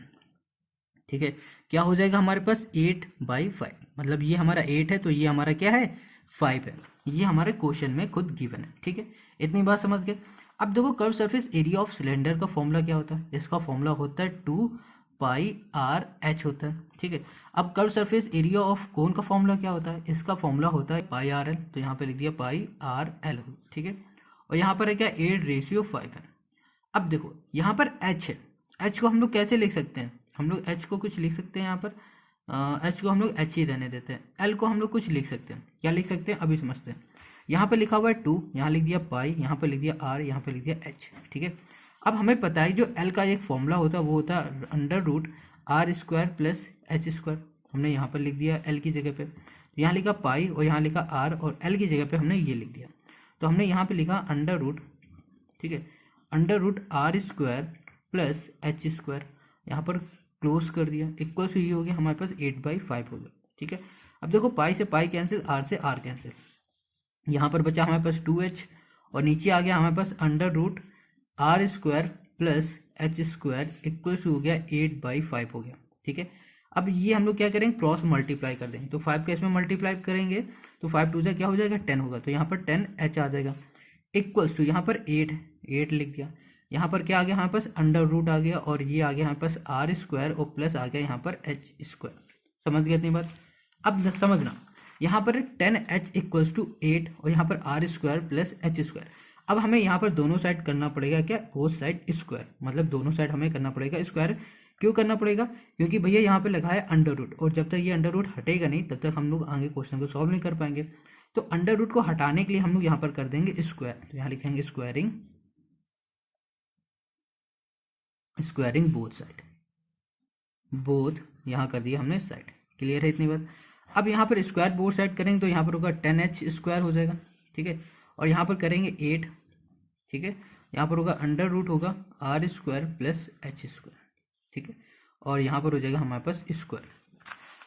ठीक है। क्या हो जाएगा हमारे पास 8/5, मतलब ये हमारा 8 है तो ये हमारा क्या है 5 है, ये हमारे क्वेश्चन में खुद गिवन है, ठीक है। इतनी बात समझ गए। अब देखो curve surface area of cylinder का फॉर्मूला क्या होता है, इसका फॉर्मूला होता है 2πrh होता है, ठीक है। अब curve surface area of cone का फॉर्मूला क्या होता है, इसका फॉर्मूला होता है πrl, तो यहाँ पे लिख दिया πrl, ठीक है। और यहाँ पर है क्या 8:5 है। अब देखो यहाँ पर h है, h को हम लोग कैसे लिख सकते हैं, हम लोग h को कुछ लिख सकते हैं, यहाँ पर h को हम लोग h ही रहने देते हैं, l को हम लोग कुछ लिख सकते हैं, क्या लिख सकते हैं अभी समझते हैं। यहाँ पर लिखा हुआ है 2, यहाँ लिख दिया पाई, यहाँ पर लिख दिया r, यहाँ पर लिख दिया h, ठीक है। अब हमें पता है जो l का एक फॉर्मूला होता है वो होता है √r² प्लस h², हमने यहाँ पर लिख दिया l की जगह पे, तो यहाँ लिखा पाई और यहाँ लिखा r, और l की जगह पे हमने ये लिख दिया, तो हमने यहाँ पे लिखा √, ठीक है, √r² प्लस h², यहाँ पर क्लोज कर दिया, इक्वल से ये हो गया हमारे पास 8/5 हो गया, ठीक है। अब देखो पाई से पाई कैंसिल, r से r कैंसिल, यहाँ पर बचा हमारे पास 2h, और नीचे आ गया हमारे पास √r² प्लस h² इक्वल से हो गया 8/5 हो गया, ठीक है। अब ये हम लोग क्या करेंगे, क्रॉस मल्टीप्लाई कर देंगे, तो 5 का इसमें मल्टीप्लाई करेंगे तो 5 2 से क्या हो जाएगा 10 होगा, तो यहाँ पर 10h आ जाएगा, इक्वल्स टू यहाँ पर 8 लिख दिया, यहाँ पर क्या आ गया हमारे पास √, आ गया, और ये आ गया हमारे पास r² और प्लस आ गया यहाँ पर h², समझ गया इतनी बात। अब समझना यहाँ पर 10h इक्वल्स टू 8 और यहाँ पर r² प्लस h²। अब हमें यहाँ पर दोनों साइड करना पड़ेगा क्या, बोथ साइड स्क्वायर, मतलब दोनों साइड हमें करना पड़ेगा स्क्वायर, क्यों करना पड़ेगा? क्योंकि भैया यहाँ पे लगा है अंडर रूट, और जब तक ये अंडर रूट हटेगा नहीं तब तक हम लोग आगे क्वेश्चन को सॉल्व नहीं कर पाएंगे। तो अंडर रूट को हटाने के लिए हम लोग यहाँ पर कर देंगे स्क्वायर, तो यहाँ लिखेंगे स्क्वायरिंग बोथ साइड, बोथ यहाँ कर दिया हमने साइड। क्लियर है इतनी बात? अब यहाँ पर स्क्वायर बोथ साइड करेंगे तो यहाँ पर होगा 10h स्क्वायर हो जाएगा, ठीक है। और यहाँ पर करेंगे 8, ठीक है। यहाँ पर होगा अंडर रूट होगा r square plus h square, ठीक है। और यहाँ पर हो जाएगा हमारे पास स्क्वायर।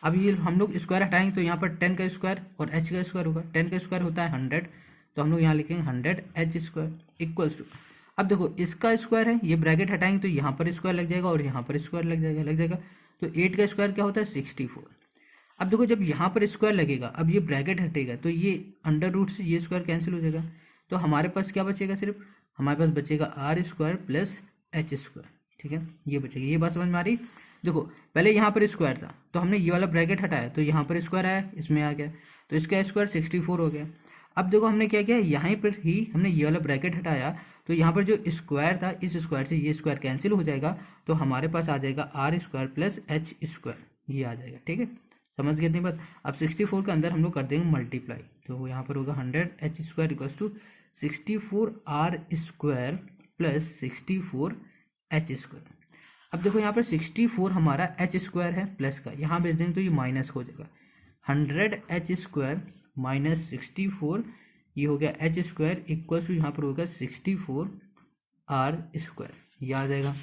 अब ये हम लोग स्क्वायर हटाएंगे तो यहाँ पर 10 का स्क्वायर और h का स्क्वायर होगा। 10 का स्क्वायर होता है 100, तो हम लोग यहाँ लिखेंगे 100h स्क्वायर इक्वल्स टू, अब देखो इसका स्क्वायर है, ये ब्रैकेट हटाएंगे तो यहाँ पर स्क्वायर लग जाएगा और यहाँ पर स्क्वायर लग जाएगा। तो 8 का स्क्वायर क्या होता है 64। अब देखो जब यहाँ पर स्क्वायर लगेगा, अब ये ब्रैकेट हटेगा तो ये अंडर रूट से ये स्क्वायर कैंसिल हो जाएगा, तो हमारे पास क्या बचेगा? सिर्फ हमारे पास बचेगा r square plus h square, ठीक है। ये बचेगा। ये बात समझ में आ रही? देखो पहले यहाँ पर स्क्वायर था तो हमने ये वाला ब्रैकेट हटाया तो यहाँ पर स्क्वायर आया, इसमें आ गया, तो इसका स्क्वायर 64 हो गया। अब देखो हमने क्या किया, यहाँ पर ही हमने ये वाला ब्रैकेट हटाया तो यहाँ पर जो स्क्वायर था, इस स्क्वायर से ये स्क्वायर कैंसिल हो जाएगा, तो हमारे पास आ जाएगा r square plus h square, ये आ जाएगा, ठीक है। समझ गए इतनी बात? अब 64 के अंदर हम लोग कर देंगे मल्टीप्लाई, तो यहाँ पर होगा 100h square equals to 64r square plus 64h square. अब देखो यहाँ पर 64 हमारा h स्क्वायर है प्लस का, यहाँ भेज देंगे तो ये माइनस हो जाएगा, 100h स्क्वायर माइनस 64, ये हो गया h स्क्वायर इक्वल्स टू यहाँ पर होगा 64r स्क्वायर, ये आ जाएगा।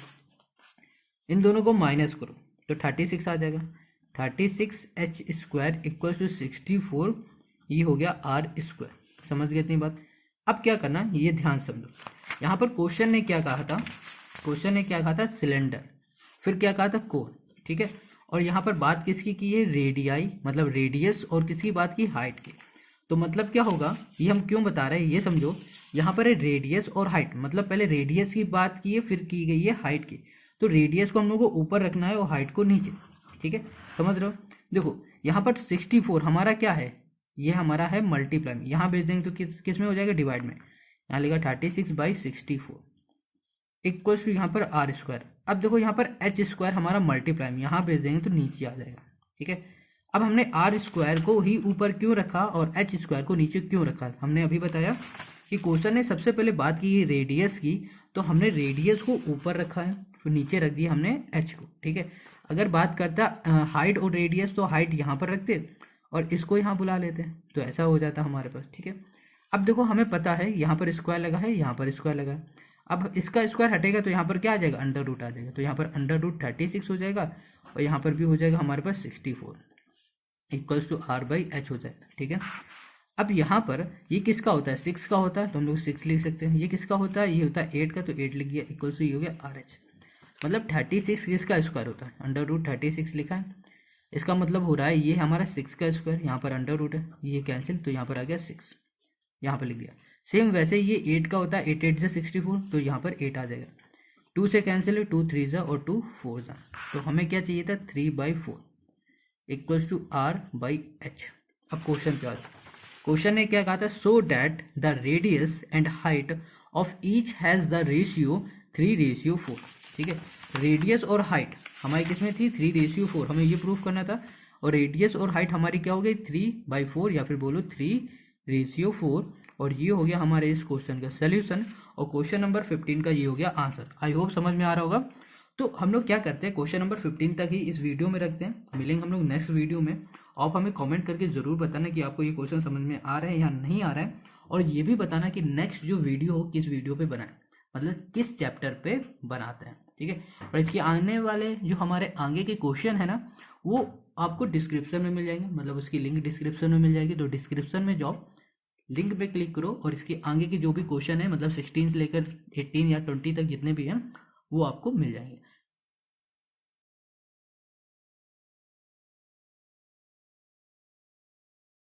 इन दोनों को माइनस करो तो 36 आ जाएगा, 36h स्क्वायर इक्वल्स टू 64, ये हो गया r स्क्वायर। समझ गए इतनी बात? अब क्या करना ये ध्यान समझो, यहाँ पर क्वेश्चन ने क्या कहा था? क्वेश्चन ने क्या कहा था? सिलेंडर, फिर क्या कहा था? कोन, ठीक है। और यहाँ पर बात किसकी की है? रेडियाई, मतलब रेडियस, और किसकी बात की? हाइट की। तो मतलब क्या होगा, ये हम क्यों बता रहे हैं ये समझो। यहाँ पर है रेडियस और हाइट, मतलब पहले रेडियस की बात की है फिर की गई है हाइट की, तो रेडियस को हम लोग को ऊपर रखना है और हाइट को नीचे, ठीक है। समझ रहे हो? देखो यहाँ पर 64 हमारा क्या है? ये हमारा है मल्टीप्लाई में, यहाँ भेज देंगे तो किस में हो जाएगा? डिवाइड में। यहाँ लिखा 36/64 इक्वल्स टू यहाँ पर आर स्क्वायर। अब देखो यहाँ पर एच स्क्वायर हमारा मल्टीप्लाई में, यहाँ भेज देंगे तो नीचे आ जाएगा, ठीक है। अब हमने आर स्क्वायर को ही ऊपर क्यों रखा और एच स्क्वायर को नीचे क्यों रखा? हमने अभी बताया कि क्वेश्चन ने सबसे पहले बात की रेडियस की, तो हमने रेडियस को ऊपर रखा है, फिर नीचे रख दिया हमने एच को, ठीक है। अगर बात करता हाइट और रेडियस, तो हाइट यहाँ पर रखते और इसको यहाँ बुला लेते, तो ऐसा हो जाता हमारे पास, ठीक है। अब देखो हमें पता है यहाँ पर स्क्वायर लगा है, यहाँ पर स्क्वायर लगा है, अब इसका स्क्वायर हटेगा तो यहाँ पर क्या आ जाएगा? अंडर रूट आ जाएगा, तो यहाँ पर अंडर रूट 36 हो जाएगा और यहाँ पर भी हो जाएगा हमारे पास 64 इक्वल्स टू r/h हो जाएगा, ठीक है। अब यहाँ पर ये किसका होता है? 6 का होता है, तो हम लोग 6 लिख सकते हैं। ये किसका होता है? ये होता है 8 का, तो 8 लिख दिया इक्वल्स टू ये हो गया RH, मतलब 36 किसका स्क्वायर होता है? अंडर रूट 36 लिखा है, इसका मतलब हो रहा है ये हमारा 6 का स्क्वायर, यहाँ पर अंडर रूट है, ये कैंसिल, तो यहाँ पर आ गया 6, यहाँ पर लिख दिया। सेम वैसे ये 8 का होता है, 8 8 से 64, तो यहाँ पर 8 आ जाएगा, 2 से कैंसिल है, 2 3 और 2 4, तो हमें क्या चाहिए था? 3/4 इक्वल्स टू r/h। अब क्वेश्चन क्या है? क्वेश्चन ने क्या कहा था? So that the radius and height of each has the ratio 3:4, ठीक है। रेडियस और हाइट हमारी किसमें थी? 3:4, हमें ये प्रूफ करना था, और रेडियस और हाइट हमारी क्या हो गई? 3/4 या फिर बोलो 3:4, और ये हो गया हमारे इस क्वेश्चन का सोल्यूशन, और क्वेश्चन नंबर 15 का ये हो गया आंसर। आई होप समझ में आ रहा होगा। तो हम लोग क्या करते हैं, क्वेश्चन नंबर 15 तक ही इस वीडियो में रखते हैं, मिलेंगे हम लोग नेक्स्ट वीडियो में। आप हमें कमेंट करके ज़रूर बताना कि आपको ये क्वेश्चन समझ में आ रहा है या नहीं आ रहा है, और ये भी बताना कि नेक्स्ट जो वीडियो हो किस वीडियो पे बनाए, मतलब किस चैप्टर पे बनाते हैं, ठीक है। और इसके आने वाले जो हमारे आगे के क्वेश्चन है ना, वो आपको डिस्क्रिप्शन में मिल जाएंगे, मतलब उसकी लिंक डिस्क्रिप्शन में मिल जाएगी। तो डिस्क्रिप्शन में जाओ, लिंक पे क्लिक करो, और इसके आगे के जो भी क्वेश्चन है, मतलब 16 से लेकर 18 या 20 तक जितने भी हैं, वो आपको मिल जाएंगे।